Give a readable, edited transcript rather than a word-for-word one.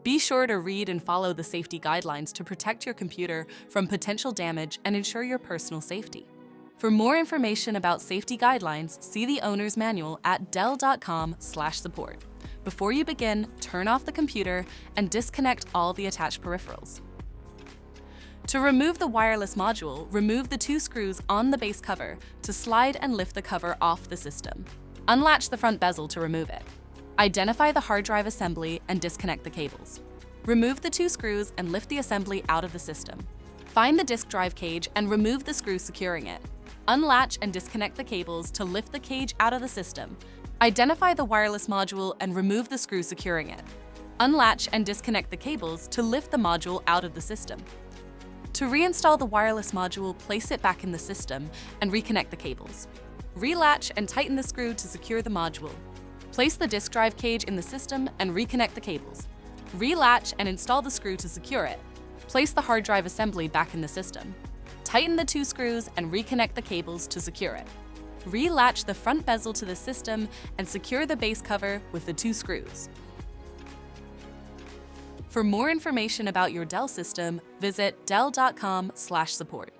Be sure to read and follow the safety guidelines to protect your computer from potential damage and ensure your personal safety. For more information about safety guidelines, see the owner's manual at dell.com/support. Before you begin, turn off the computer and disconnect all the attached peripherals. To remove the wireless module, remove the 2 screws on the base cover to slide and lift the cover off the system. Unlatch the front bezel to remove it. Identify the hard drive assembly and disconnect the cables. Remove the 2 screws and lift the assembly out of the system. Find the disk drive cage and remove the screw securing it. Unlatch and disconnect the cables to lift the cage out of the system. Identify the wireless module and remove the screw securing it. Unlatch and disconnect the cables to lift the module out of the system. To reinstall the wireless module, place it back in the system and reconnect the cables. Relatch and tighten the screw to secure the module. Place the disk drive cage in the system and reconnect the cables. Relatch and install the screw to secure it. Place the hard drive assembly back in the system. Tighten the 2 screws and reconnect the cables to secure it. Relatch the front bezel to the system and secure the base cover with the 2 screws. For more information about your Dell system, visit dell.com/support.